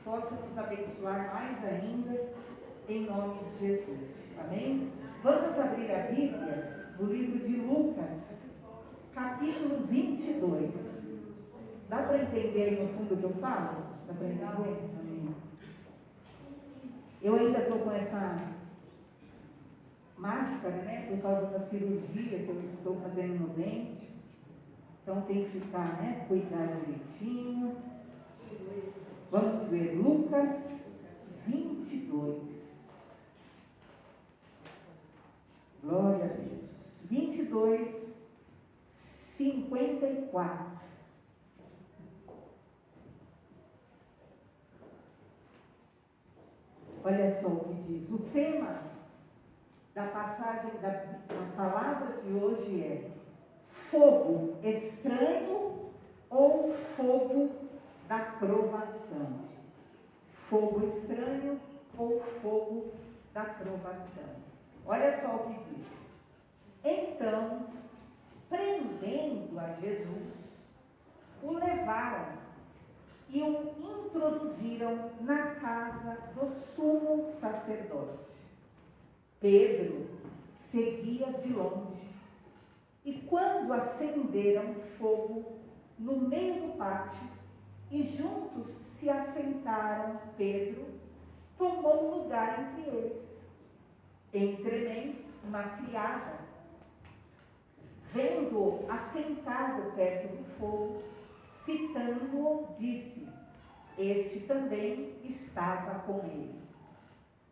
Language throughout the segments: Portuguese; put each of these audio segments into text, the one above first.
possa nos abençoar mais ainda, em nome de Jesus. Amém? Vamos abrir a Bíblia no livro de Lucas, capítulo 22. Dá para entender aí no fundo o que eu falo? Dá para entender? Amém. Eu ainda estou com essa máscara, né? Por causa da cirurgia que eu estou fazendo no dente. Então tem que ficar, né? Cuidar direitinho. Vamos ver Lucas 22. Glória a Deus. 22, 54. Olha só o que diz. O tema da passagem, da palavra de hoje é fogo estranho ou fogo da provação. Fogo estranho ou fogo da provação. Olha só o que diz. Então, prendendo a Jesus, o levaram e o introduziram na casa do sumo sacerdote. Pedro seguia de longe, e quando acenderam fogo no meio do pátio, e juntos se assentaram, Pedro tomou lugar entre eles. Entre mentes, uma criada, vendo-o assentado perto do fogo, fitando-o, disse: este também estava com ele.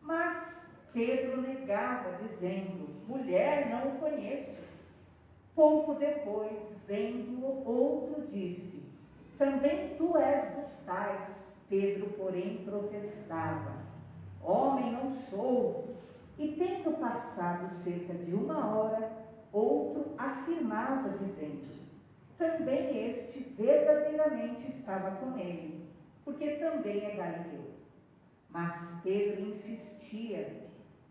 Mas Pedro negava, dizendo: mulher, não o conheço. Pouco depois, vendo-o, outro disse: também tu és dos tais. Pedro, porém, protestava: homem, não sou. E tendo passado cerca de 1 hora, outro afirmava, dizendo: também este verdadeiramente estava com ele, porque também é galileu. Mas Pedro insistia: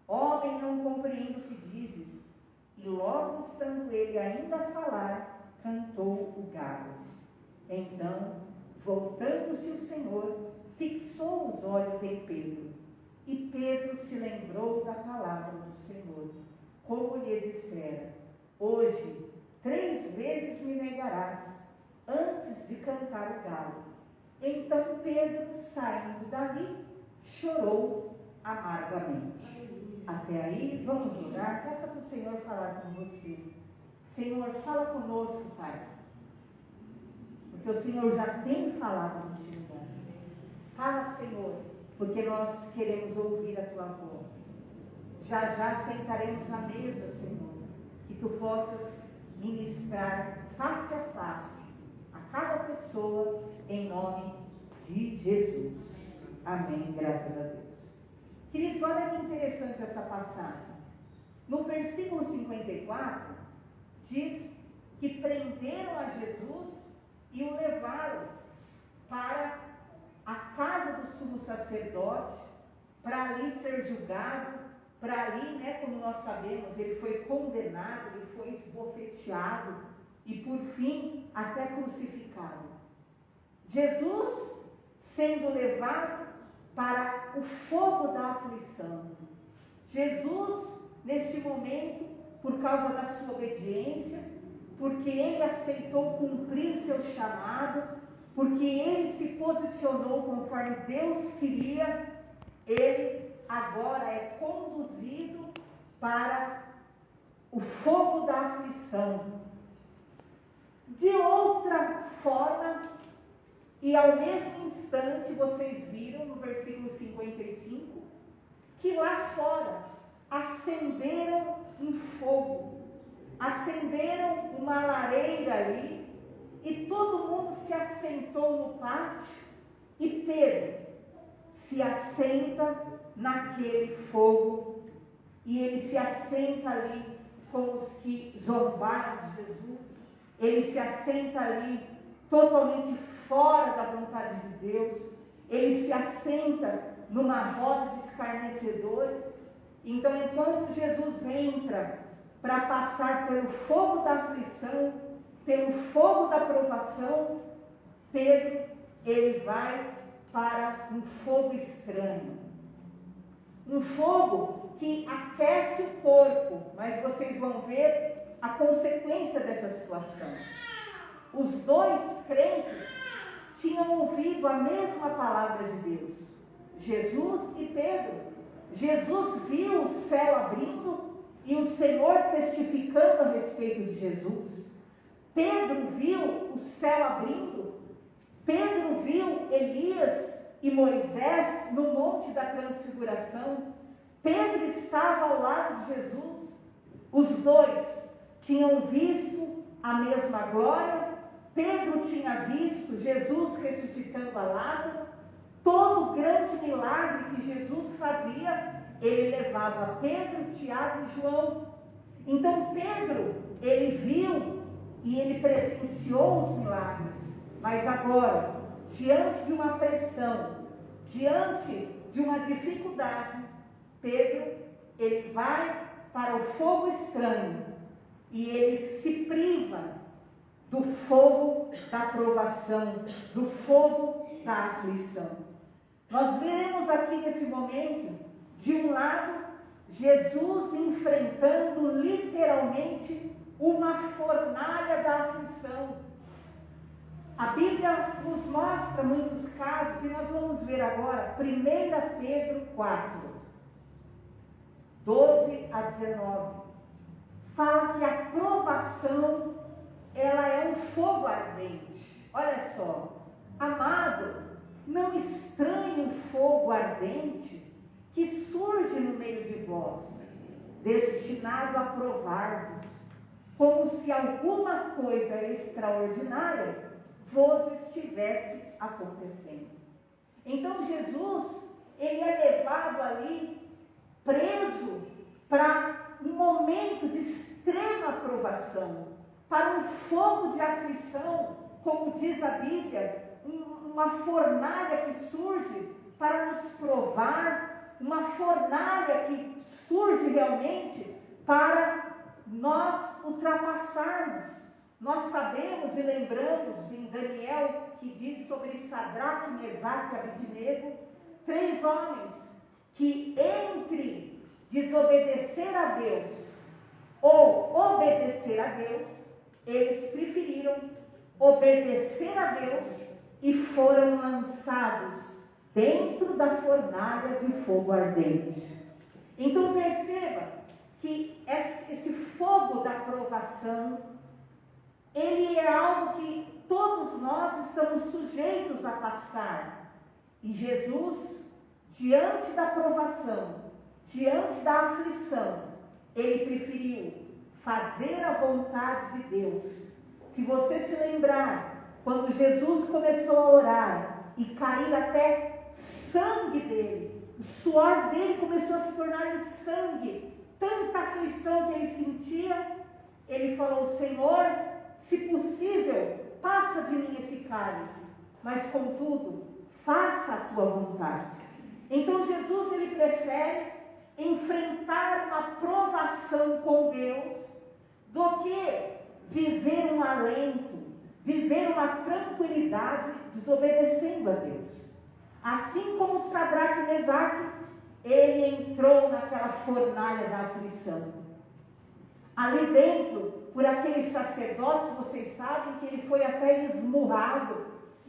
homem, não compreendo o que dizes. E logo estando ele ainda a falar, cantou o galo. Então, voltando-se o Senhor, fixou os olhos em Pedro. E Pedro se lembrou da palavra do Senhor, como lhe dissera: hoje 3 vezes me negarás, antes de cantar o galo. Então Pedro, saindo dali, chorou amargamente. Até aí, vamos orar. Peça para o Senhor falar com você. Senhor, fala conosco, Pai. Porque o Senhor já tem falado contigo. Fala, Senhor, porque nós queremos ouvir a Tua voz. Já já sentaremos à mesa, Senhor, que Tu possas ministrar face a face a cada pessoa, em nome de Jesus. Amém, graças a Deus. Queridos, olha que interessante essa passagem. No versículo 54, diz que prenderam a Jesus e o levaram para a casa do sumo sacerdote, para ali ser julgado, para ali, né, como nós sabemos, ele foi condenado, ele foi esbofeteado e por fim até crucificado. Jesus sendo levado para o fogo da aflição. Jesus, neste momento, por causa da sua obediência, porque ele aceitou cumprir seu chamado, porque ele se posicionou conforme Deus queria, ele agora é conduzido para o fogo da aflição. De outra forma, e ao mesmo instante, vocês viram no versículo 55, que lá fora acenderam um fogo, acenderam uma lareira ali, e todo mundo se assentou no pátio, e Pedro se assenta naquele fogo, e ele se assenta ali com os que zombaram de Jesus, ele se assenta ali totalmente fora da vontade de Deus, ele se assenta numa roda de escarnecedores. Então, enquanto Jesus entra para passar pelo fogo da aflição, pelo fogo da provação, Pedro, ele vai para um fogo estranho. Um fogo que aquece o corpo, mas vocês vão ver a consequência dessa situação. Os dois crentes tinham ouvido a mesma palavra de Deus, Jesus e Pedro. Jesus viu o céu abrindo e o Senhor testificando a respeito de Jesus. Pedro viu o céu abrindo. Pedro viu Elias e Moisés no Monte da Transfiguração. Pedro estava ao lado de Jesus. Os dois tinham visto a mesma glória. Pedro tinha visto Jesus ressuscitando a Lázaro. Todo o grande milagre que Jesus fazia, ele levava Pedro, Tiago e João. Então Pedro, ele viu e ele presenciou os milagres. Mas agora, diante de uma pressão, diante de uma dificuldade, Pedro, ele vai para o fogo estranho e ele se priva do fogo da provação, do fogo da aflição. Nós veremos aqui nesse momento, de um lado, Jesus enfrentando literalmente uma fornalha da aflição. A Bíblia nos mostra muitos casos, e nós vamos ver agora 1 Pedro 4, 12 a 19. Fala que a provação, ela é um fogo ardente. Olha só, amado, não estranhe o fogo ardente que surge no meio de vós, destinado a provar-vos, como se alguma coisa extraordinária vos estivesse acontecendo. Então Jesus, ele é levado ali, preso, para um momento de extrema provação, para um fogo de aflição, como diz a Bíblia, uma fornalha que surge para nos provar, uma fornalha que surge realmente para nós ultrapassarmos. Nós sabemos e lembramos em Daniel, que diz sobre Sadraque, Mesaque e Abednego, 3 homens que entre desobedecer a Deus ou obedecer a Deus, eles preferiram obedecer a Deus e foram lançados dentro da fornalha de fogo ardente. Então perceba que esse fogo da provação, ele é algo que todos nós estamos sujeitos a passar. E Jesus, diante da provação, diante da aflição, ele preferiu fazer a vontade de Deus. Se você se lembrar, quando Jesus começou a orar e cair até sangue dele, o suor dele começou a se tornar em sangue, tanta aflição que ele sentia, ele falou: Senhor, se possível, passa de mim esse cálice, mas contudo, faça a tua vontade. Então Jesus, ele prefere enfrentar uma provação com Deus do que viver um alento, viver uma tranquilidade desobedecendo a Deus. Assim como Sadraque e Mesaque, ele entrou naquela fornalha da aflição. Ali dentro, por aqueles sacerdotes, vocês sabem que ele foi até esmurrado,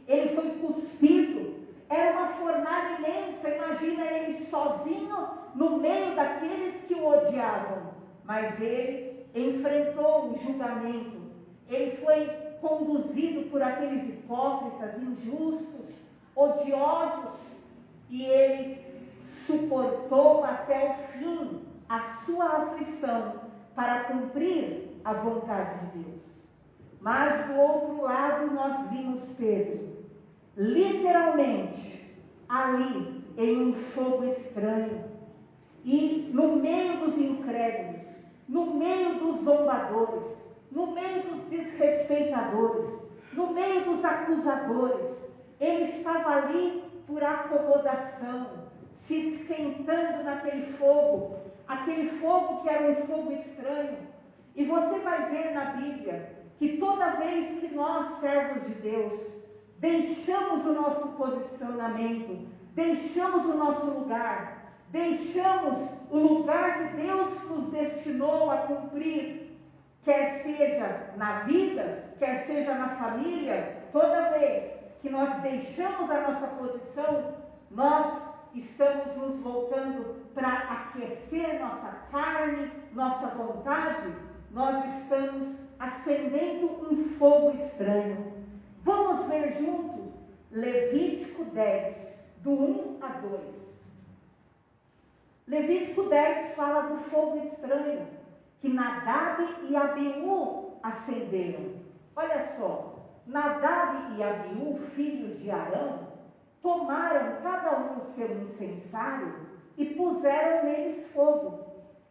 ele foi cuspido. Era uma fornalha imensa, imagina ele sozinho no meio daqueles que o odiavam. Mas ele enfrentou o julgamento, ele foi conduzido por aqueles hipócritas, injustos, odiosos, e ele suportou até o fim a sua aflição para cumprir a vontade de Deus. Mas do outro lado nós vimos Pedro, literalmente, ali em um fogo estranho, e no meio dos incrédulos, no meio dos zombadores, no meio dos desrespeitadores, no meio dos acusadores, ele estava ali por acomodação, se esquentando naquele fogo, aquele fogo que era um fogo estranho. E você vai ver na Bíblia que toda vez que nós, servos de Deus, deixamos o nosso posicionamento, deixamos o nosso lugar, deixamos o lugar que Deus nos destinou a cumprir, quer seja na vida, quer seja na família. Toda vez que nós deixamos a nossa posição, nós estamos nos voltando para aquecer nossa carne, nossa vontade, nós estamos acendendo um fogo estranho. Vamos ver juntos Levítico 10, do 1 a 2. Levítico 10 fala do fogo estranho que Nadab e Abiú acenderam. Olha só, Nadab e Abiú, filhos de Arão, tomaram cada um o seu incensário e puseram neles fogo,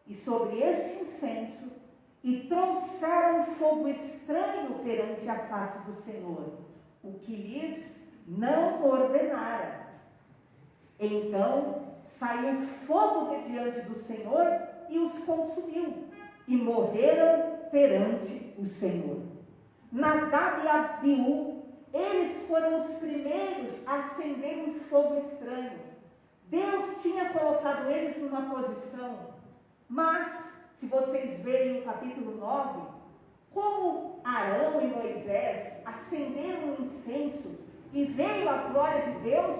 e sobre este incenso, e trouxeram fogo estranho perante a face do Senhor, o que lhes não ordenara. Então saiu fogo de diante do Senhor e os consumiu, e morreram perante o Senhor. Nadab e Abiú, eles foram os primeiros a acender um fogo estranho. Deus tinha colocado eles numa posição, mas, se vocês verem o capítulo 9, como Arão e Moisés acenderam um incenso e veio a glória de Deus,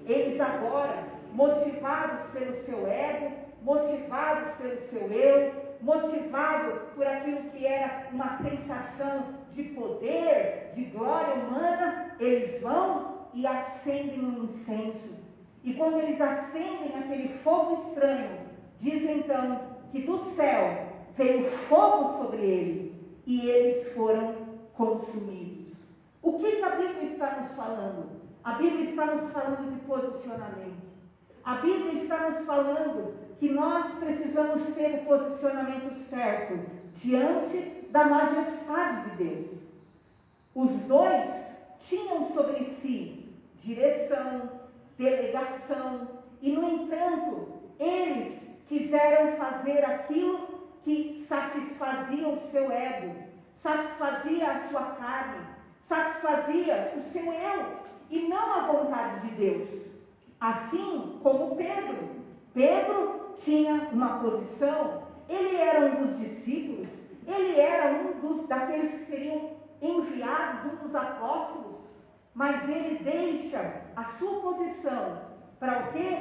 eles agora, motivados pelo seu ego, motivados pelo seu eu, motivados por aquilo que era uma sensação de poder, de glória humana, eles vão e acendem um incenso. E quando eles acendem aquele fogo estranho, diz então que do céu veio fogo sobre ele e eles foram consumidos. O que a Bíblia está nos falando? A Bíblia está nos falando de posicionamento. A Bíblia está nos falando que nós precisamos ter o posicionamento certo diante da majestade de Deus. Os dois tinham sobre si direção, delegação, e no entanto, eles quiseram fazer aquilo que satisfazia o seu ego, satisfazia a sua carne, satisfazia o seu eu, e não a vontade de Deus. Assim como Pedro. Pedro tinha uma posição, ele era um dos discípulos, ele era daqueles que seriam enviados, um dos apóstolos, mas ele deixa a sua posição para o quê?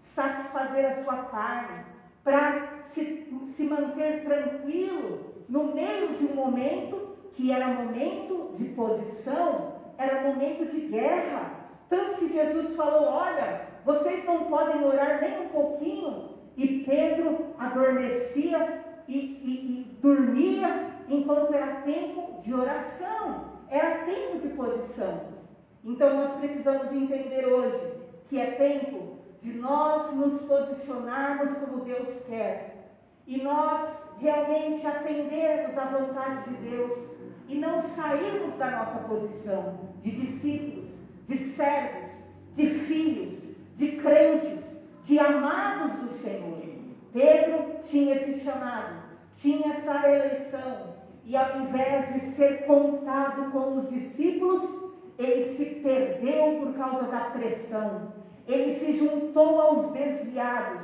Satisfazer a sua carne, para se manter tranquilo no meio de um momento que era momento de posição, era momento de guerra. Tanto que Jesus falou: olha, vocês não podem orar nem um pouquinho. E Pedro adormecia e dormia enquanto era tempo de oração, era tempo de posição. Então nós precisamos entender hoje que é tempo de nós nos posicionarmos como Deus quer, e nós realmente atendermos à vontade de Deus, e não sairmos da nossa posição de discípulos, de servos, de filhos, de crentes, de amados do Senhor. Pedro tinha esse chamado, tinha essa eleição, e ao invés de ser contado com os discípulos, ele se perdeu por causa da pressão, ele se juntou aos desviados,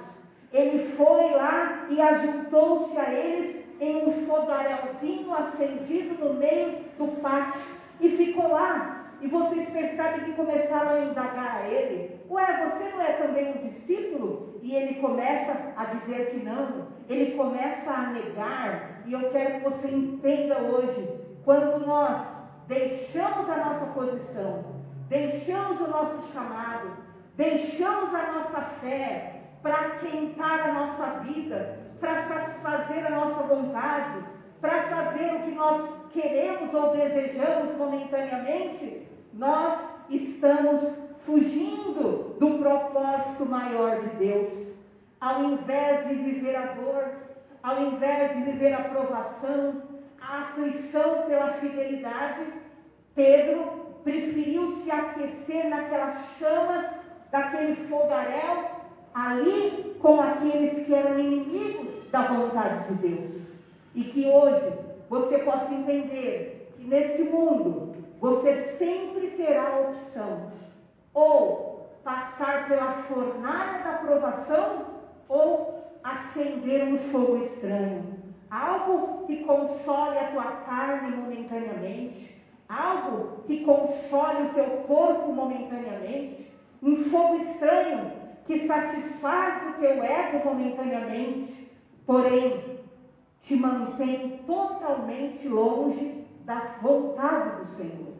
ele foi lá e ajuntou-se a eles em um fogarelzinho acendido no meio do pátio, e ficou lá. E vocês percebem que começaram a indagar a ele: ué, você não é também um discípulo? E ele começa a dizer que não, ele começa a negar. E eu quero que você entenda hoje, quando nós deixamos a nossa posição, deixamos o nosso chamado, deixamos a nossa fé para aquentar a nossa vida, para satisfazer a nossa vontade, para fazer o que nós queremos ou desejamos momentaneamente, nós estamos fugindo do propósito maior de Deus. Ao invés de viver a dor, ao invés de viver a provação, a aflição pela fidelidade, Pedro preferiu se aquecer naquelas chamas daquele fogaréu, ali com aqueles que eram inimigos da vontade de Deus. E que hoje você possa entender que nesse mundo você sempre terá a opção: ou passar pela fornalha da provação, ou acender um fogo estranho. Algo que console a tua carne momentaneamente, algo que console o teu corpo momentaneamente, um fogo estranho que satisfaz o teu ego momentaneamente, porém te mantém totalmente longe da vontade do Senhor.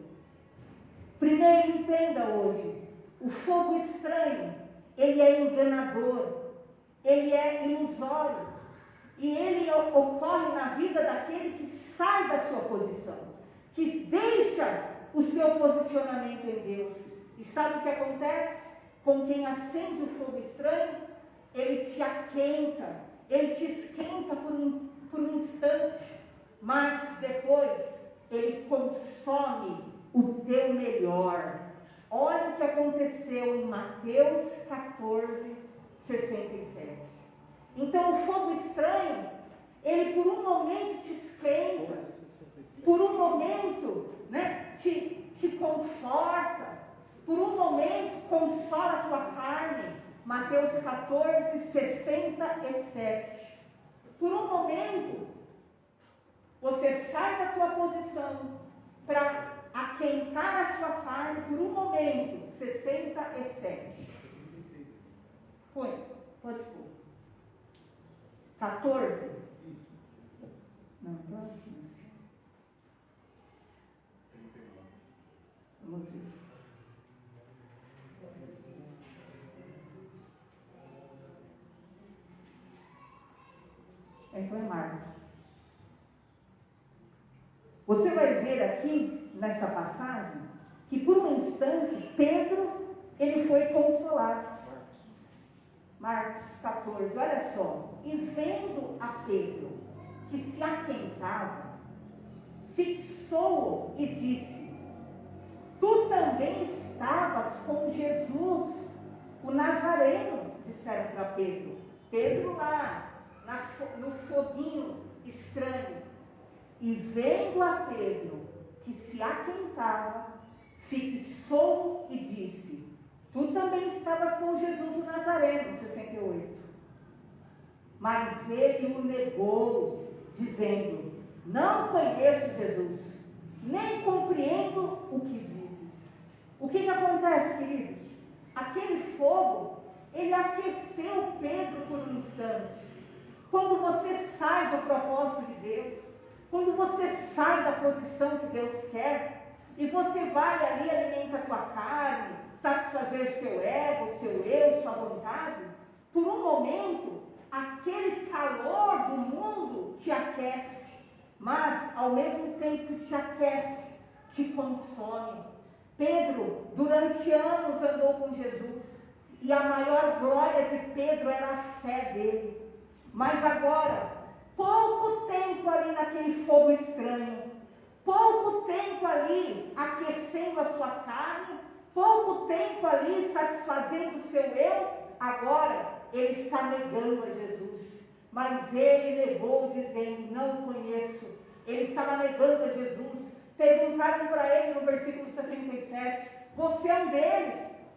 Primeiro, entenda hoje, o fogo estranho, ele é enganador, ele é ilusório, e ele ocorre na vida daquele que sai da sua posição, que deixa o seu posicionamento em Deus. E sabe o que acontece? Com quem acende o fogo estranho, ele te aquenta, ele te esquenta por um instante, mas depois ele consome o teu melhor. Olha o que aconteceu em Mateus 14, 67. Então o fogo estranho, ele por um momento te esquenta, por um momento, né, te conforta, por um momento consola a tua carne. Mateus 14, 67. Por um momento, você sai da tua posição para aquentar a sua carne, por um momento. 67. Foi, pode pôr. 14? Não, não. Vamos ver. Então é Marcos. Você vai ver aqui, nessa passagem, que por um instante, Pedro, ele foi consolado. Marcos 14, olha só. E vendo a Pedro, que se aquentava, fixou-o e disse: tu também estavas com Jesus, o Nazareno, disseram para Pedro. Pedro lá, no foguinho estranho. E vendo a Pedro, que se aquentava, fixou e disse: tu também estavas com Jesus o Nazareno, 68. Mas ele o negou, dizendo: não conheço Jesus, nem compreendo o que dizes. O que acontece, queridos? Aquele fogo, ele aqueceu Pedro por um instante. Quando você sai do propósito de Deus, quando você sai da posição que Deus quer, e você vai ali, alimenta a tua carne, satisfazer seu ego, seu eu, sua vontade, por um momento, aquele calor do mundo te aquece, mas ao mesmo tempo que te aquece, te consome. Pedro, durante anos, andou com Jesus, e a maior glória de Pedro era a fé dele. Mas agora, pouco tempo ali naquele fogo estranho, pouco tempo ali aquecendo a sua carne, pouco tempo ali satisfazendo o seu eu, agora ele está negando a Jesus. Mas ele negou, dizendo: não o conheço. Ele estava negando a Jesus. Perguntaram para ele no versículo 67, você é um deles?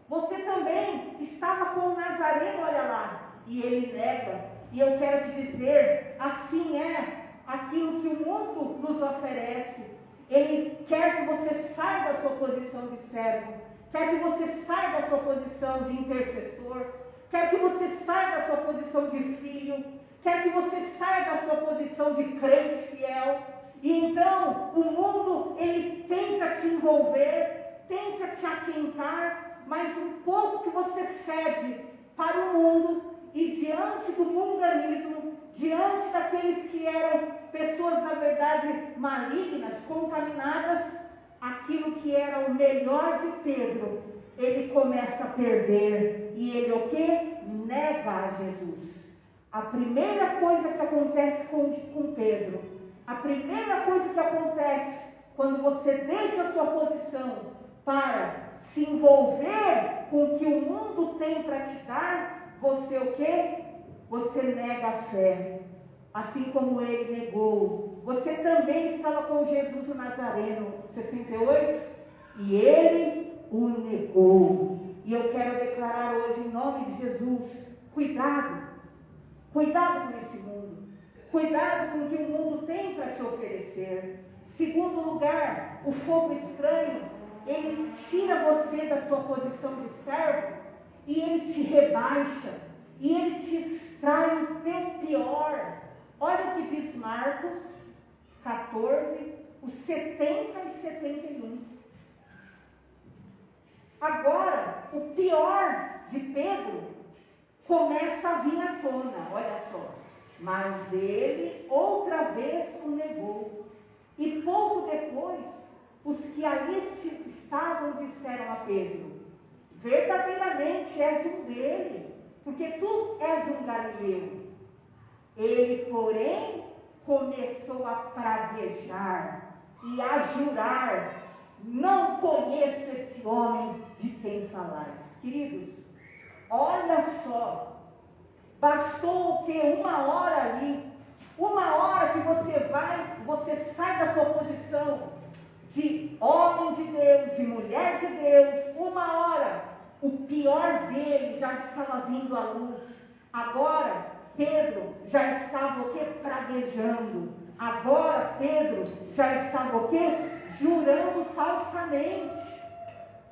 Você também estava com o Nazareno, olha lá. E ele nega. E eu quero te dizer, assim é aquilo que o mundo nos oferece. Ele quer que você saia da sua posição de servo, quer que você saia da sua posição de intercessor, quer que você saia da sua posição de filho, quer que você saia da sua posição de crente fiel. E então o mundo, ele tenta te envolver, tenta te aquentar, mas um pouco que você cede para o mundo, e diante do mundanismo, diante daqueles que eram pessoas, na verdade, malignas, contaminadas, aquilo que era o melhor de Pedro, ele começa a perder. E ele o quê? Nega a Jesus. A primeira coisa que acontece com Pedro, a primeira coisa que acontece quando você deixa a sua posição para se envolver com o que o mundo tem para te dar, você o quê? Você nega a fé, assim como ele negou. Você também estava com Jesus o Nazareno, 68. e ele o negou. E eu quero declarar hoje, em nome de Jesus, cuidado com esse mundo, cuidado com o que o mundo tem para te oferecer. Segundo lugar, o fogo estranho, ele tira você da sua posição de servo, e ele te rebaixa, e ele te extrai o teu pior. Olha o que diz Marcos 14, os 70 e 71. Agora, o pior de Pedro começa a vir à tona, olha só. Mas ele outra vez o negou. E pouco depois, os que ali estavam disseram a Pedro: verdadeiramente és um dele, porque tu és um galileu. Ele, porém, começou a praguejar e a jurar: não conheço esse homem de quem falais. Queridos, olha só, bastou o que? Uma hora ali, uma hora que você sai da tua posição de homem de Deus, de mulher de Deus, uma hora, o pior dele já estava vindo à luz. Agora, Pedro já estava o que? Praguejando. Agora, Pedro já estava o que? Jurando falsamente.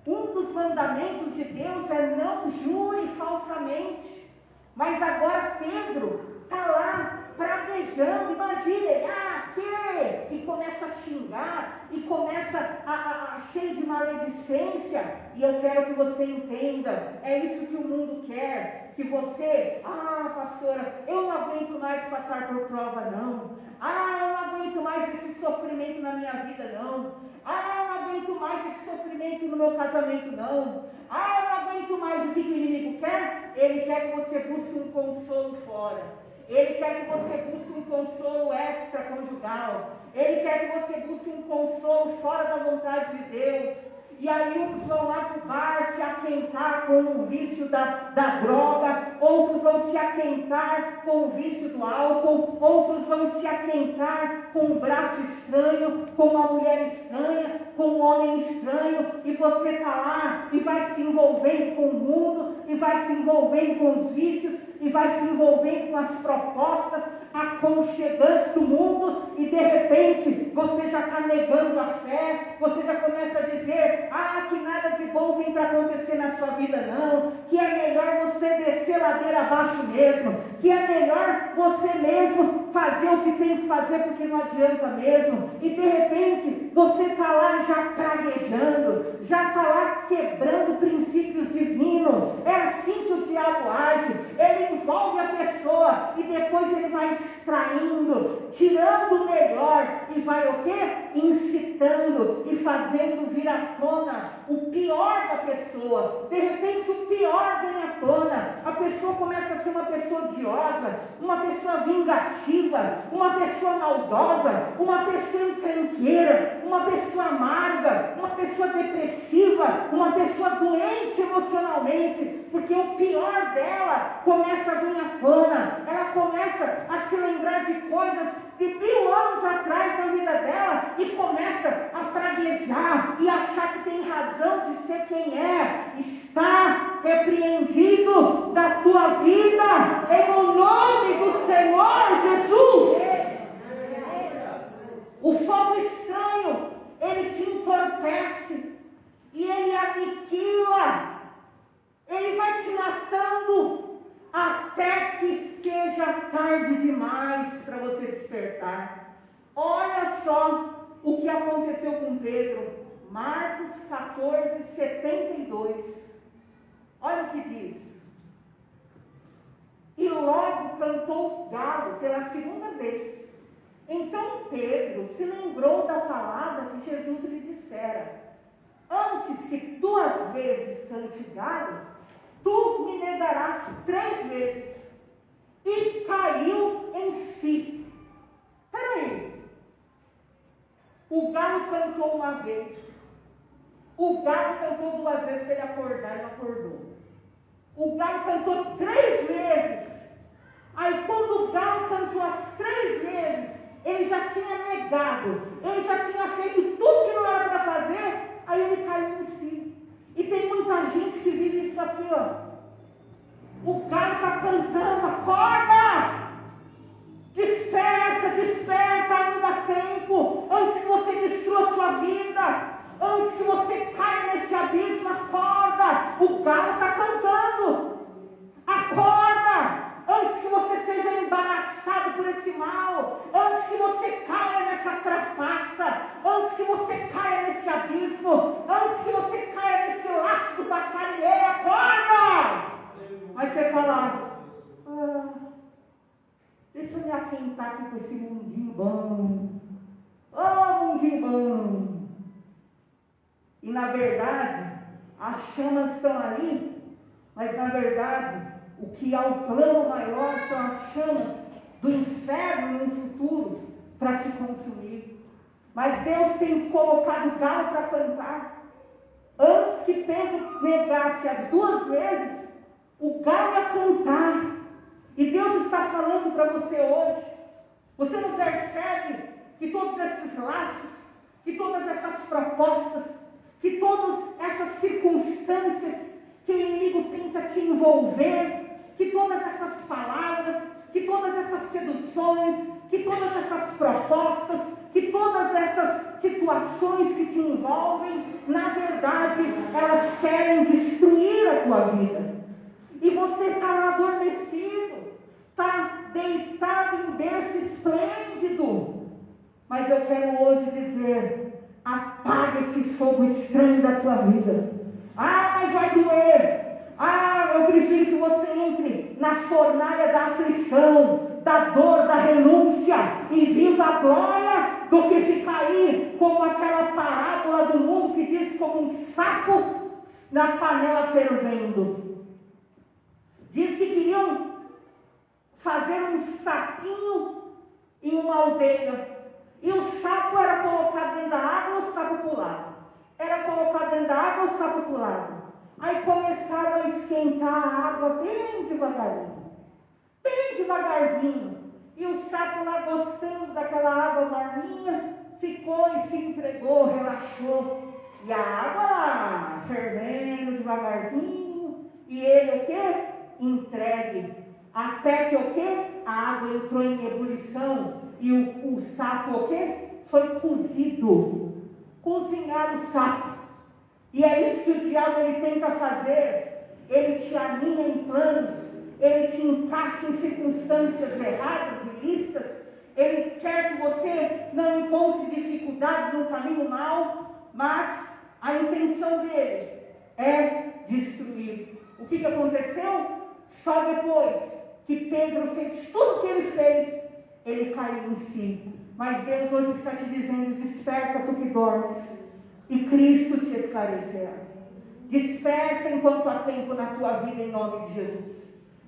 Um dos mandamentos de Deus é não jure falsamente. Mas agora Pedro está lá praguejando. Imagina ele, que? E começa a xingar, e começa a cheio de maledicência. E eu quero que você entenda, é isso que o mundo quer, que você, pastora, eu não aguento mais passar por prova não, eu não aguento mais esse sofrimento na minha vida não, eu não aguento mais esse sofrimento no meu casamento não, eu não aguento mais. O que o inimigo quer? Ele quer que você busque um consolo fora. Ele quer que você busque um consolo extraconjugal. Ele quer que você busque um consolo fora da vontade de Deus. E aí uns vão lá para o bar se aquentar com o vício da droga, outros vão se aquentar com o vício do álcool, outros vão se aquentar com um braço estranho, com uma mulher estranha, com um homem estranho, e você está lá e vai se envolvendo com o mundo, e vai se envolvendo com os vícios, e vai se envolvendo com as propostas aconchegantes do mundo, e de repente você já está negando a fé, você já começa a dizer, que nada de bom tem para acontecer na sua vida não, que é melhor você descer ladeira abaixo mesmo, que é melhor você mesmo fazer o que tem que fazer, porque não adianta mesmo, e de repente você está lá já praguejando, já está lá quebrando princípios divinos. É assim que o diabo age, ele envolve a pessoa e depois ele vai extraindo, tirando o melhor, e vai o quê? Incitando e fazendo vir à tona o pior da pessoa. De repente o pior vem à tona, a pessoa começa a ser uma pessoa odiosa, uma pessoa vingativa, uma pessoa maldosa, uma pessoa encrenqueira, uma pessoa amarga, uma pessoa depressiva, uma pessoa doente emocionalmente, porque o pior dela começa a vir à tona. Ela começa a se lembrar de coisas de 1000 anos atrás na vida dela, e começa a praguejar e achar que tem razão de ser quem é. Está repreendido da tua vida, em o nome do Senhor Jesus. O fogo estranho, ele te entorpece, e ele aniquila, ele vai te matando, até que seja tarde demais para você despertar. Olha só o que aconteceu com Pedro. Marcos 14, 72. Olha o que diz. E logo cantou o galo pela segunda vez. Então Pedro se lembrou da palavra que Jesus lhe dissera: antes que 2 vezes cante o galo, tu me negarás 3 vezes. E caiu em si. Peraí. O galo cantou uma vez. O galo cantou 2 vezes para ele acordar, e não acordou. O galo cantou 3 vezes. Aí quando o galo cantou as 3 vezes, ele já tinha negado, ele já tinha feito tudo que não era para fazer. Aí ele caiu em si. E tem muita gente que vive isso aqui, ó. O galo está cantando, acorda! Desperta, desperta, ainda há tempo, antes que você destrua a sua vida, antes que você caia nesse abismo, acorda! O galo está cantando, acorda! Antes que você seja embaraçado por esse mal, antes que você caia nessa trapaça, antes que você caia nesse abismo, antes que você caia nesse laço do passarinheiro, acorda! Mas você fala, deixa eu me aquentar aqui com esse mundinho bom. Mundinho bom. E na verdade, as chamas estão ali, mas na verdade, o que há o plano maior são as chamas do inferno no futuro para te consumir. Mas Deus tem colocado o galo para cantar. Antes que Pedro negasse as 2 vezes, o galo ia cantar. E Deus está falando para você hoje. Você não percebe que todos esses laços, que todas essas propostas, que todas essas circunstâncias que o inimigo tenta te envolver, que todas essas palavras, que todas essas seduções, que todas essas propostas, que todas essas situações que te envolvem, na verdade, elas querem destruir a tua vida. E você está lá adormecido, está deitado em berço esplêndido. Mas eu quero hoje dizer, apaga esse fogo estranho da tua vida. Mas vai doer. Eu prefiro que você entre na fornalha da aflição, da dor, da renúncia e viva a glória, do que ficar aí como aquela parábola do mundo que diz como um saco na panela fervendo. Diz que queriam fazer um saquinho em uma aldeia. E o saco era colocado dentro da água e o saco pulava. Era colocado dentro da água e o saco pulava. Aí começaram a esquentar a água bem devagarinho. Bem devagarzinho. E o saco lá gostando daquela água morninha, ficou e se entregou, relaxou. E a água lá, fervendo devagarzinho. E ele o quê? Entregue. Até que o quê? A água entrou em ebulição. E o saco o quê? Foi cozido. Cozinhar o saco. E é isso que o diabo ele tenta fazer. Ele te alinha em planos. Ele te encaixa em circunstâncias erradas e ilícitas. Ele quer que você não encontre dificuldades no caminho mau. Mas a intenção dele é destruir. O que aconteceu? Só depois que Pedro fez tudo o que ele fez, ele caiu em si. Mas Deus hoje está te dizendo, desperta tu que dormes, e Cristo te esclarecerá. Desperta enquanto há tempo na tua vida, em nome de Jesus.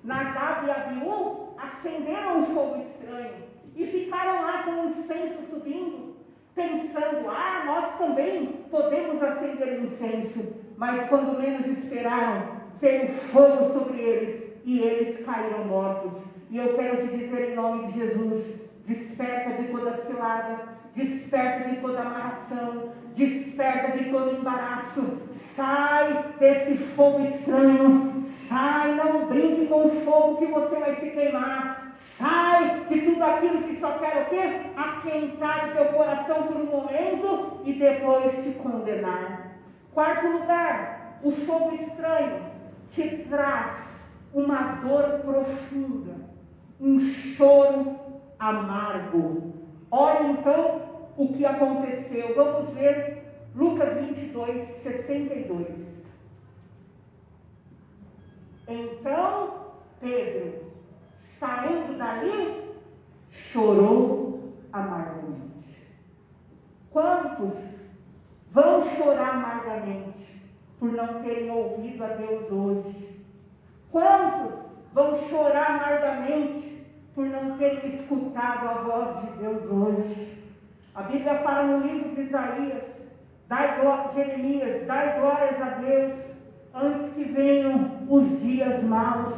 Nadab e Abiú acenderam um fogo estranho, e ficaram lá com o incenso subindo, pensando, nós também podemos acender incenso. Mas quando menos esperaram, veio fogo sobre eles, e eles caíram mortos. E eu quero te dizer em nome de Jesus, desperta de toda cilada, desperta de toda amarração, desperta de todo embaraço, sai desse fogo estranho, sai, não brinque com o fogo que você vai se queimar, sai de tudo aquilo que só quer o quê? Aquentar o teu coração por um momento e depois te condenar. 4º lugar, o fogo estranho te traz uma dor profunda, um choro amargo. Olha então o que aconteceu. Vamos ver Lucas 22, 62. Então Pedro, saindo dali, chorou amargamente. Quantos vão chorar amargamente por não terem ouvido a Deus hoje? Quantos vão chorar amargamente por não terem escutado a voz de Deus hoje? A Bíblia fala no livro de Isaías, Jeremias, dai glórias a Deus, antes que venham os dias maus,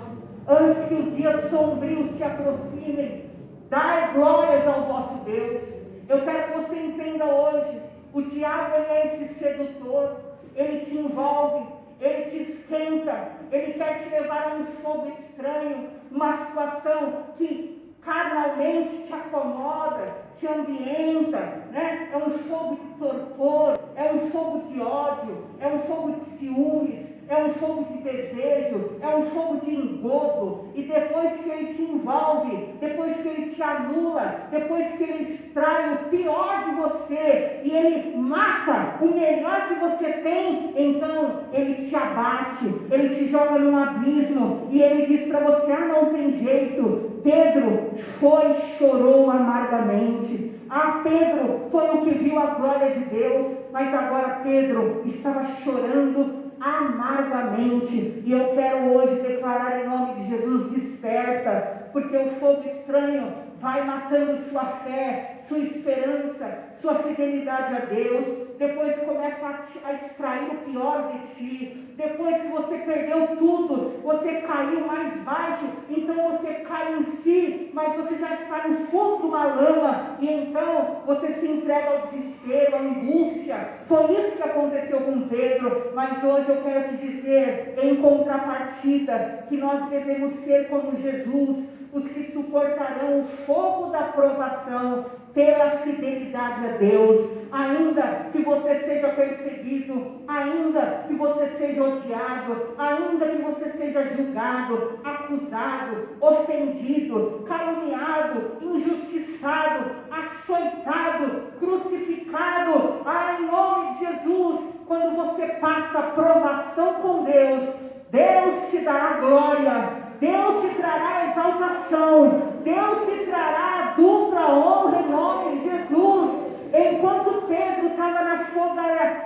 antes que os dias sombrios se aproximem, dai glórias ao vosso Deus. Eu quero que você entenda hoje, O diabo, ele é esse sedutor, ele te envolve, ele te esquenta, ele quer te levar a um fogo estranho, uma situação que carnalmente te acomoda, te ambienta, né? É um fogo de torpor, é um fogo de ódio, é um fogo de ciúmes, é um fogo de desejo, é um fogo de engodo. E depois que ele te envolve, depois que ele te anula, depois que ele extrai o pior de você e ele mata o melhor que você tem, então ele te abate, ele te joga num abismo e ele diz para você: ah, não tem jeito. Pedro foi e chorou amargamente. Ah, Pedro foi o que viu a glória de Deus, mas agora Pedro estava chorando amargamente. E eu quero hoje declarar em nome de Jesus: desperta, porque o fogo estranho vai matando sua fé, sua esperança, sua fidelidade a Deus. Depois começa a extrair o pior de ti. Depois que você perdeu tudo, você caiu mais baixo, então você cai em si, mas você já está no fundo de uma lama, e então você se entrega ao desespero, à angústia. Foi isso que aconteceu com Pedro. Mas hoje eu quero te dizer, em contrapartida, que nós devemos ser como Jesus, os que suportarão o fogo da provação pela fidelidade a Deus. Ainda que você seja perseguido, ainda que você seja odiado, ainda que você seja julgado, acusado, ofendido, caluniado, injustiçado, açoitado, crucificado, em nome de Jesus, quando você passa a provação com Deus, Deus te dará glória, Deus te trará exaltação, Deus te trará dupla honra em nome de Jesus. Enquanto Pedro estava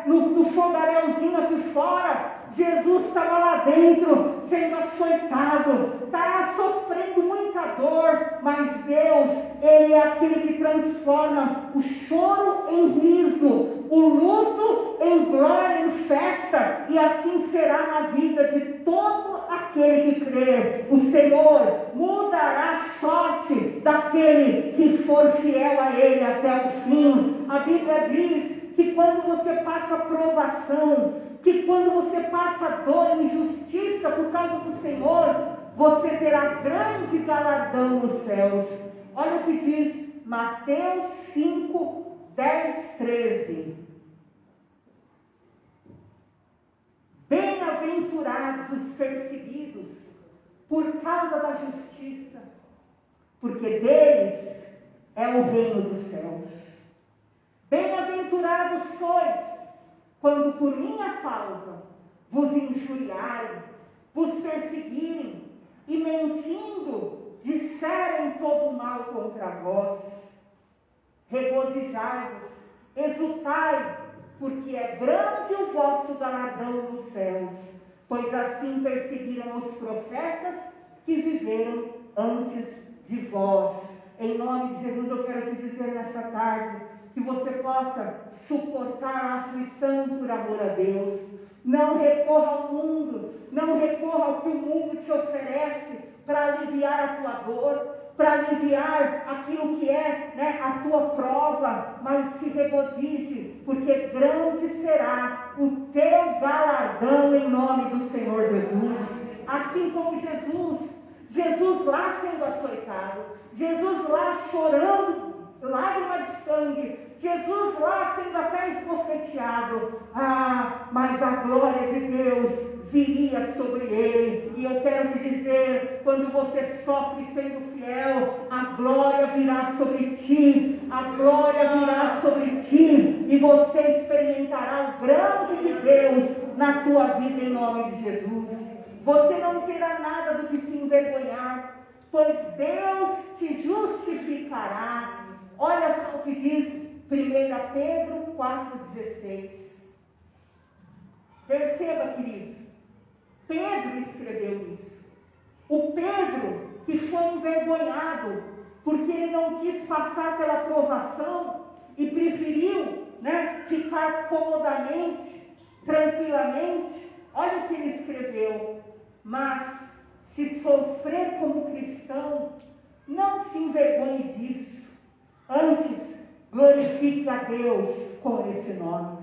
no fogarelzinho aqui fora, Jesus estava lá dentro, sendo açoitado, estava sofrendo muita dor, mas Deus, Ele é aquele que transforma o choro em riso, o luto em glória, em festa, e assim será na vida de todo aquele que crer. O Senhor mudará a sorte daquele que for fiel a Ele até o fim. A Bíblia diz que quando você passa provação, que quando você passa dor e injustiça por causa do Senhor, você terá grande galardão nos céus. Olha o que diz Mateus 5, 10, 13. Bem-aventurados os perseguidos por causa da justiça, porque deles é o reino dos céus. Bem-aventurados sois quando por minha causa vos injuriarem, vos perseguirem e mentindo disserem todo mal contra vós. Regozijai-vos, exultai, porque é grande o vosso galardão nos céus, pois assim perseguiram os profetas que viveram antes de vós. Em nome de Jesus, eu quero te dizer nessa tarde, que você possa suportar a aflição por amor a Deus. Não recorra ao mundo, não recorra ao que o mundo te oferece para aliviar a tua dor, para aliviar aquilo que é a tua prova, mas se regozije, porque grande será o teu galardão em nome do Senhor Jesus. Assim como Jesus lá sendo açoitado, Jesus lá chorando, lágrima de sangue, Jesus lá sendo até esbofeteado, mas a glória de Deus viria sobre ele. E eu quero te dizer, quando você sofre sendo fiel, a glória virá sobre ti, a glória virá sobre ti, e você experimentará o grande de Deus na tua vida em nome de Jesus. Você não terá nada do que se envergonhar, pois Deus te justificará. Olha só o que diz 1 Pedro 4,16. Perceba, queridos, Pedro escreveu isso. O Pedro que foi envergonhado, porque ele não quis passar pela provação e preferiu ficar comodamente, tranquilamente. Olha o que ele escreveu: mas se sofrer como cristão, não se envergonhe disso. Antes, Glorifique a Deus com esse nome.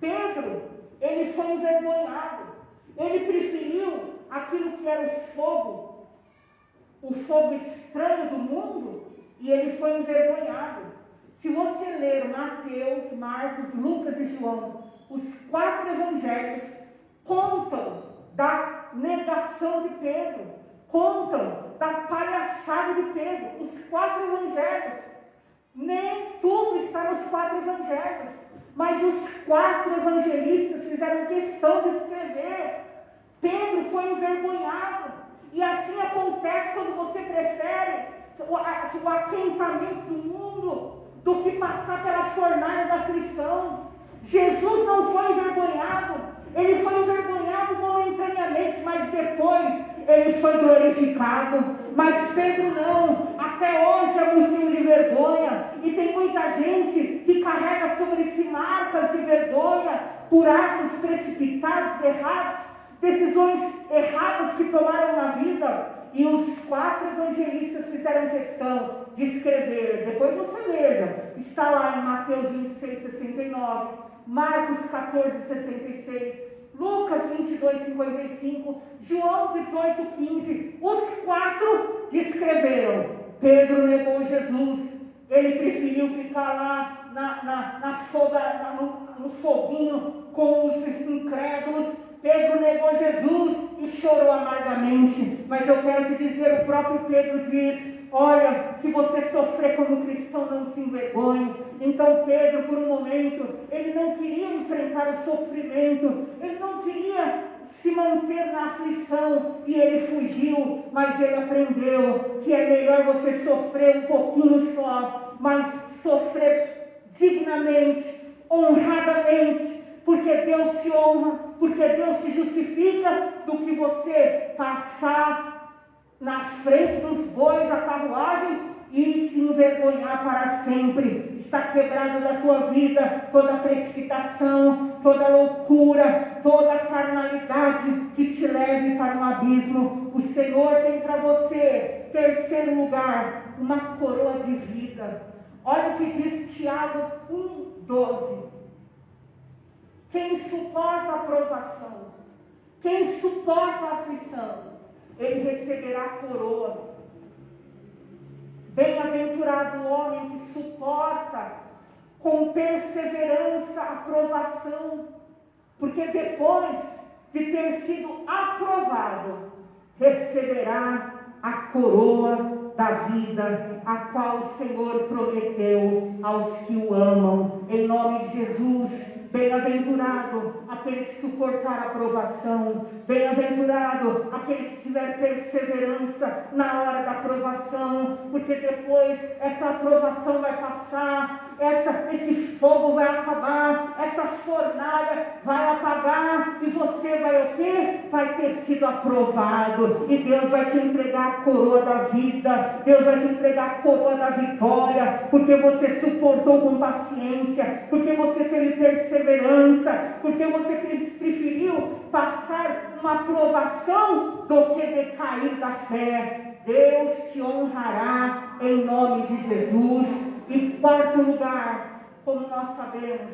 Pedro, ele foi envergonhado. Ele preferiu aquilo que era o fogo estranho do mundo, e ele foi envergonhado. Se você ler Mateus, Marcos, Lucas e João, os 4 evangelhos contam da negação de Pedro, contam da palhaçada de Pedro. Os 4 evangelhos, nem tudo está nos 4 evangelhos, mas os 4 evangelistas fizeram questão de escrever. Pedro foi envergonhado, e assim acontece quando você prefere o aquentamento do mundo do que passar pela fornalha da aflição. Jesus não foi envergonhado, ele foi envergonhado momentaneamente, mas depois ele foi glorificado. Mas Pedro não, até hoje é motivo de vergonha, e tem muita gente que carrega sobre si marcas de vergonha por atos precipitados, errados, decisões erradas que tomaram na vida. E os 4 evangelistas fizeram questão de escrever. Depois você veja, está lá em Mateus 26, 69, Marcos 14, 66, Lucas 22, 55, João 18, 15. Os 4 descreveram. Pedro negou Jesus. Ele preferiu ficar lá no foguinho com os incrédulos. Pedro negou Jesus e chorou amargamente. Mas eu quero te dizer, o próprio Pedro diz: olha, se você sofrer como cristão, não se envergonhe. Então Pedro, por um momento, ele não queria enfrentar o sofrimento, ele não queria se manter na aflição, e ele fugiu. Mas ele aprendeu que é melhor você sofrer um pouquinho só, mas sofrer dignamente, honradamente, porque Deus te honra, porque Deus te justifica, do que você passar na frente dos bois da carruagem e se envergonhar para sempre. Está quebrado da tua vida toda precipitação, toda loucura, toda carnalidade que te leve para um abismo. O Senhor tem para você, terceiro lugar, uma coroa de vida. Olha o que diz Tiago 1,12. Quem suporta a provação, quem suporta a aflição, ele receberá a coroa. Bem-aventurado o homem que suporta com perseverança a provação, porque depois de ter sido aprovado, receberá a coroa da vida, a qual o Senhor prometeu aos que o amam. Em nome de Jesus, bem-aventurado aquele que suportar a provação, bem-aventurado aquele que tiver perseverança na hora da provação, porque depois essa aprovação vai passar, esse fogo vai acabar, essa fornalha vai apagar, e você vai o quê? Vai ter sido aprovado, e Deus vai te entregar a coroa da vida, Deus vai te entregar a coroa da vitória, porque você suportou com paciência, porque você teve perseverança, porque você preferiu passar uma provação do que decair da fé. Deus te honrará em nome de Jesus. Em quarto lugar, como nós sabemos,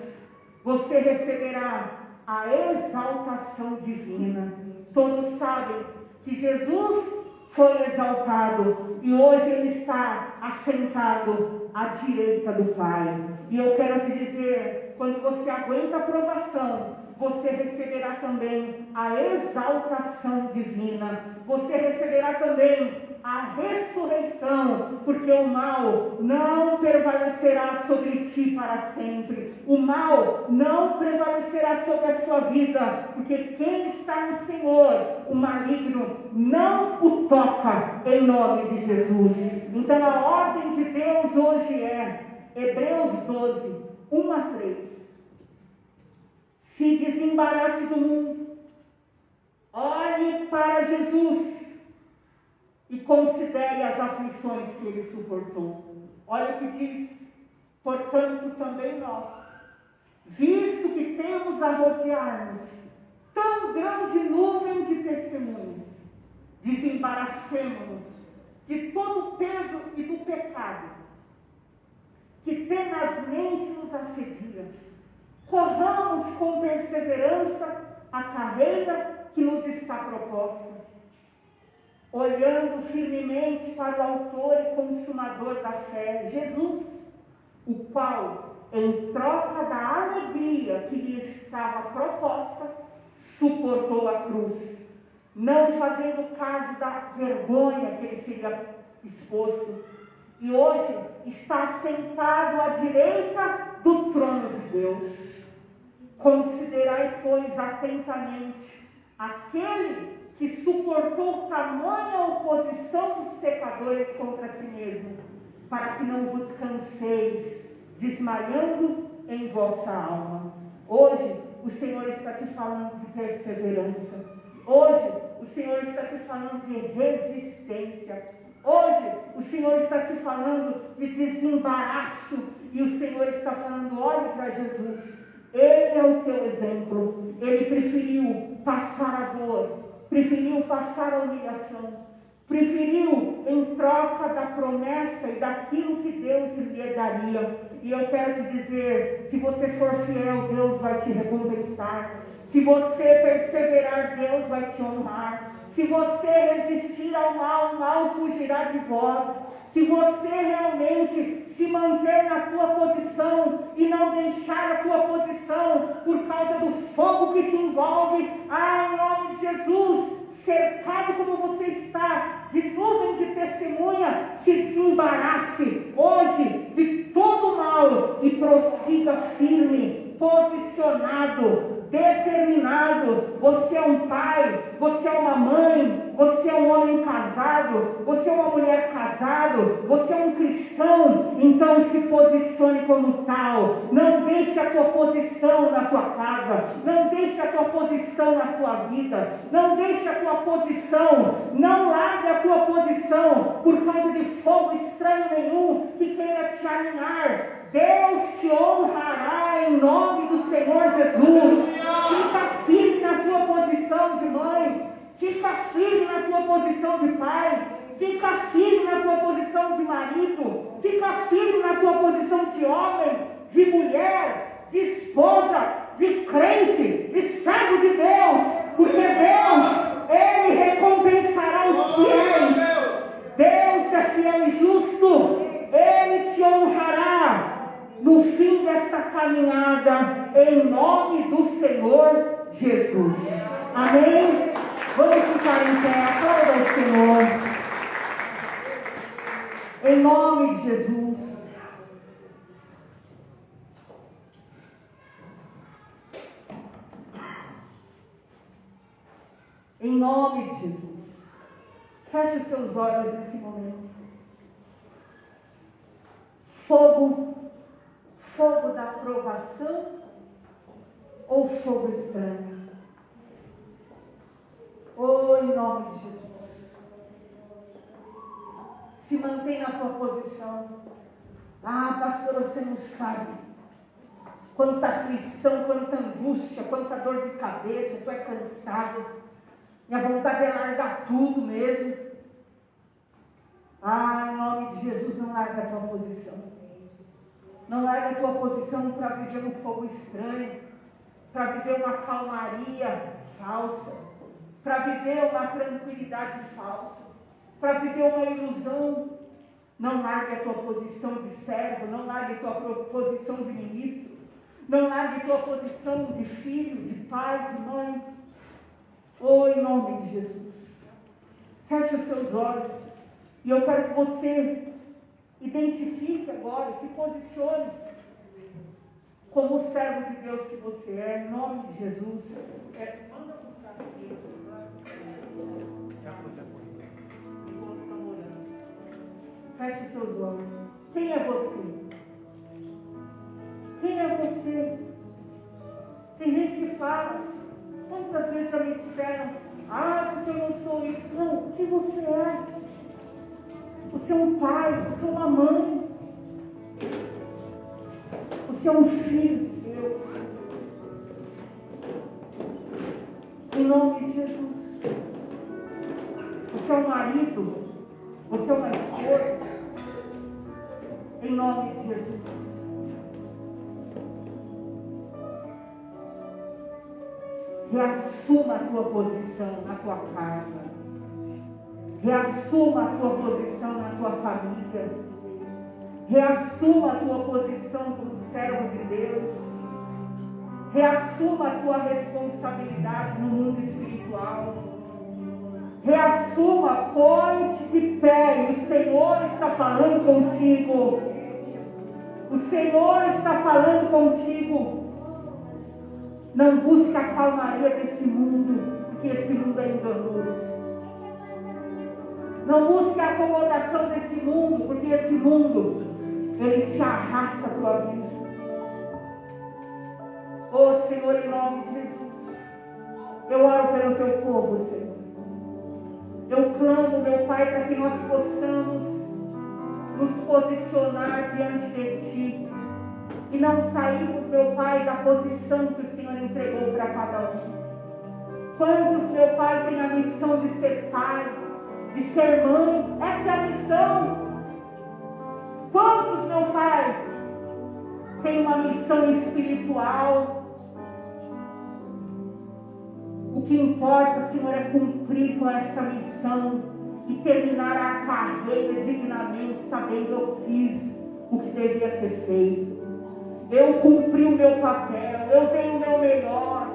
você receberá a exaltação divina. Todos sabem que Jesus foi exaltado e hoje ele está assentado à direita do Pai. E eu quero te dizer, quando você aguenta a provação, você receberá também a exaltação divina. Você receberá também a ressurreição, porque o mal não prevalecerá sobre ti para sempre. O mal não prevalecerá sobre a sua vida, porque quem está no Senhor, o maligno não o toca, em nome de Jesus. Então a ordem de Deus hoje é Hebreus 12, 1 a 3. Se desembarace do mundo, olhe para Jesus e considere as aflições que ele suportou. Olha o que diz: portanto também nós, visto que temos a rodear-nos tão grande nuvem de testemunhas, desembaracemo-nos de todo o peso e do pecado que que tenazmente nos assedia. Corramos com perseverança a carreira que nos está proposta, olhando firmemente para o autor e consumador da fé, Jesus, o qual, em troca da alegria que lhe estava proposta, suportou a cruz, não fazendo caso da vergonha que ele seria exposto, e hoje está sentado à direita do trono de Deus. Considerai, pois, atentamente aquele que suportou tamanha oposição dos pecadores contra si mesmo, para que não vos canseis, desmaiando em vossa alma. Hoje, o Senhor está te falando de perseverança. Hoje, o Senhor está te falando de resistência. Hoje, o Senhor está te falando de desembaraço. E o Senhor está falando, olhe para Jesus. Ele é o teu exemplo. Ele preferiu passar a dor, preferiu passar a humilhação, preferiu em troca da promessa e daquilo que Deus lhe daria. E eu quero te dizer, se você for fiel, Deus vai te recompensar. Se você perseverar, Deus vai te honrar. Se você resistir ao mal, o mal fugirá de vós. Se você realmente se manter na tua posição e não deixar a tua posição por causa do fogo que te envolve, em nome de Jesus, cercado como você está, de nuvem de testemunha, se desembarace hoje de todo mal e prossiga firme, posicionado, determinado. Você é um pai, você é uma mãe, você é um homem casado, você é uma mulher casado, você é um cristão, então se posicione como tal. Não deixe a tua posição na tua casa, não deixe a tua posição na tua vida, não deixe a tua posição, não largue a tua posição por causa de fogo estranho nenhum que queira te alinhar. Deus te honrará em nome do Senhor Jesus. Fica firme na tua posição de mãe, fica firme na tua posição de pai, fica firme na tua posição de marido, fica firme na tua posição de homem, de mulher, de esposa, de crente, de servo de Deus, porque Deus, Ele recompensará os fiéis. Deus é fiel e justo, Ele te honrará no fim desta caminhada, em nome do Senhor Jesus. Amém? Vamos ficar em pé, aplauda ao Senhor. Em nome de Jesus. Em nome de Jesus. Feche os seus olhos nesse momento. Fogo da aprovação ou fogo estranho? Em nome de Jesus. Se mantém na tua posição. Pastor, você não sabe quanta aflição, quanta angústia, quanta dor de cabeça, tu é cansado. Minha vontade é largar tudo mesmo. Em nome de Jesus, não larga a tua posição. Não larga a tua posição para viver um fogo estranho, para viver uma calmaria falsa, para viver uma tranquilidade falsa, para viver uma ilusão. Não largue a tua posição de servo, não largue a tua posição de ministro, não largue a tua posição de filho, de pai, de mãe. Em nome de Jesus. Feche os seus olhos e eu quero que você identifique agora, se posicione como o servo de Deus que você é, em nome de Jesus. Manda buscar aqui. Já foi. Enquanto estão orando. Feche os seus olhos. Quem é você? Quem é você? Tem gente que fala, quantas vezes já me disseram, porque eu não sou isso. Não, o que você é? Você é um pai, você é uma mãe. Você é um filho de Deus. Em nome de Jesus. Você é um marido. Você é uma esposa. Em nome de Jesus. Reassuma a tua posição na tua casa. Reassuma a tua posição na tua família. Reassuma a tua posição como servo de Deus. Reassuma a tua responsabilidade no mundo espiritual. Reassuma, põe-te de pé. E o Senhor está falando contigo. O Senhor está falando contigo. Não busque a calmaria desse mundo, porque esse mundo é enganoso. Não busque a acomodação desse mundo, porque esse mundo, ele te arrasta para o abismo. Oh Senhor, em nome de Jesus, eu oro pelo teu povo, Senhor. Eu clamo, meu Pai, para que nós possamos nos posicionar diante de Ti e não sairmos, meu Pai, da posição que o Senhor entregou para cada um. Quantos, meu Pai, têm a missão de ser pai, de ser mãe? Essa é a missão. Quantos, meu Pai, têm uma missão espiritual? O que importa, Senhor, é cumprir com essa missão e terminar a carreira dignamente, sabendo que eu fiz o que devia ser feito. Eu cumpri o meu papel, eu dei o meu melhor,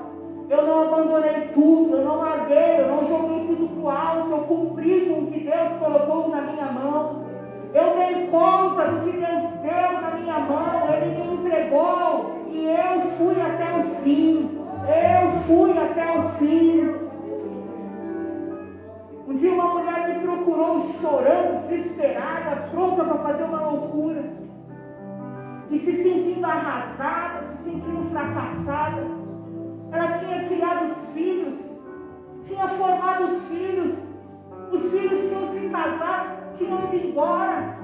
eu não abandonei tudo, eu não larguei, eu não joguei tudo para o alto, eu cumpri com o que Deus colocou na minha mão. Eu dei conta do que Deus deu na minha mão, Ele me entregou e eu fui até o fim. Eu fui até o fim. Um dia uma mulher me procurou chorando, desesperada, pronta para fazer uma loucura. E se sentindo arrasada, se sentindo fracassada. Ela tinha criado os filhos, tinha formado os filhos tinham se casado, tinham ido embora.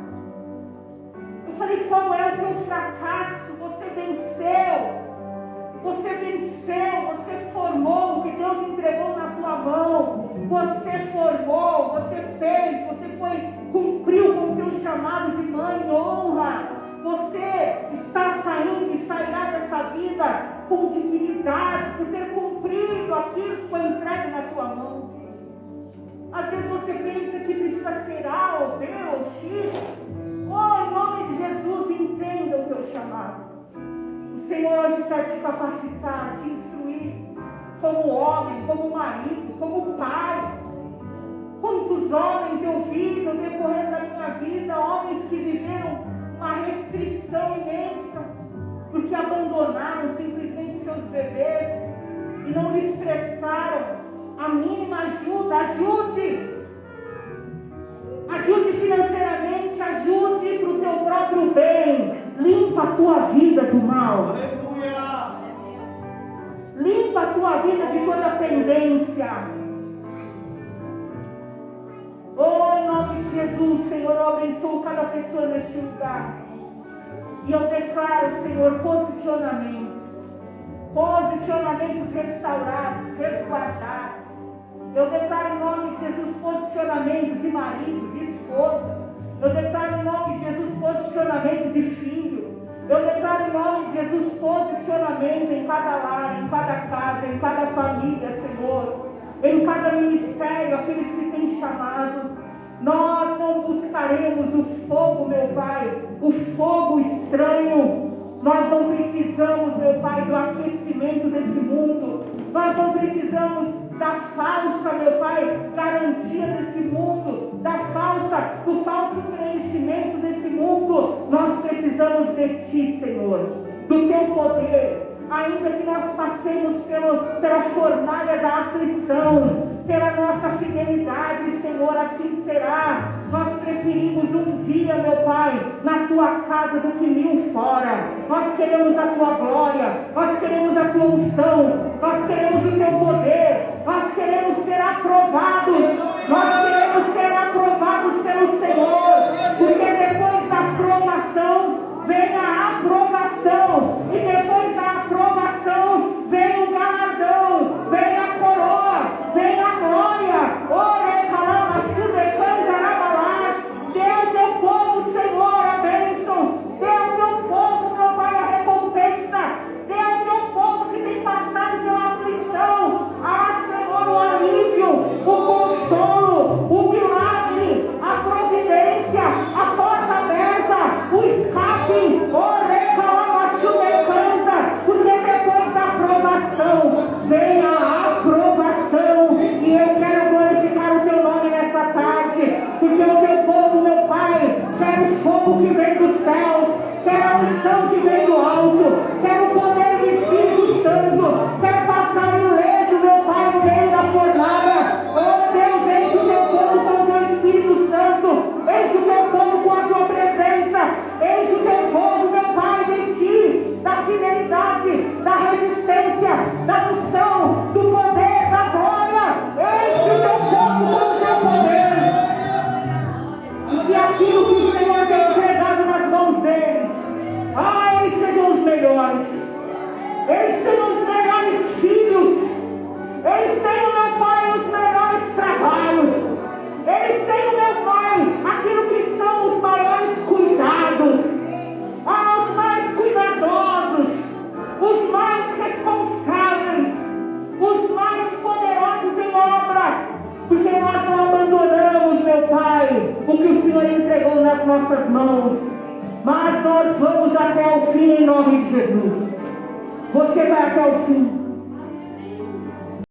Eu falei, qual é o teu fracasso? Você venceu. Você venceu, você formou o que Deus entregou na tua mão. Você formou, você fez, você cumpriu com o teu chamado de mãe, honra. Você está saindo e sairá dessa vida com dignidade, por ter cumprido aquilo que foi entregue na tua mão. Às vezes você pensa que precisa ser A ou B ou X. Oh, em nome de Jesus, entenda o teu chamado. O Senhor hoje quer te capacitar, te instruir como homem, como marido, como pai. Quantos homens eu vi no decorrer da minha vida, homens que viveram uma restrição imensa, porque abandonaram simplesmente seus bebês e não lhes prestaram a mínima ajuda. Ajude financeiramente, ajude para o teu próprio bem. Limpa a tua vida do mal. Aleluia. Limpa a tua vida de toda pendência. Oh, em nome de Jesus, Senhor, eu abençoo cada pessoa neste lugar. E eu declaro, Senhor, posicionamentos restaurados, resguardados. Eu declaro em nome de Jesus posicionamento de marido, de esposa. Eu declaro em nome de Jesus posicionamento de filho. Eu declaro em nome de Jesus posicionamento em cada lar, em cada casa, em cada família, Senhor. Em cada ministério, aqueles que têm chamado. Nós não buscaremos o fogo, meu Pai, o fogo estranho. Nós não precisamos, meu Pai, do aquecimento desse mundo. Nós não precisamos da falsa, meu Pai, garantia desse mundo, do falso preenchimento desse mundo. Nós precisamos de Ti, Senhor, do Teu poder. Ainda que nós passemos pela fornalha da aflição, pela nossa fidelidade, Senhor, assim será. Nós preferimos um dia, meu Pai, na Tua casa do que 1000 fora. Nós queremos a Tua glória, nós queremos a Tua unção, nós queremos o Teu poder, nós queremos ser aprovados, nós queremos ser aprovados pelo Senhor, porque depois da aprovação vem a aprovação, e depois da aprovação vem o galardão, vem a coroa, vem a glória. Dê ao teu povo, Senhor, a bênção porque o teu povo, meu Pai, quer o fogo que vem dos céus, quer a unção que vem do alto, quer o poder do Espírito Santo, quer passar ileso, meu Pai, no meio da fornalha. Oh Deus, enche o teu povo com o teu Espírito Santo, enche o teu povo com a tua presença, enche o teu povo, meu Pai, de ti, da fidelidade, da resistência, da unção, do poder, da glória. Enche o teu povo com o teu poder. E que aquilo que o Senhor tem entregado nas mãos deles, eles sejam os melhores. Eles tenham os melhores filhos. Eles tenham, meu Pai, os melhores trabalhos. Eles tenham, meu Pai, aquilo que são os maiores cuidados. Os mais cuidadosos, os mais responsáveis, os mais poderosos em obra, porque nós não abandonamos, meu Pai, o que o Senhor entregou nas nossas mãos, mas nós vamos até o fim em nome de Jesus. Você vai até o fim.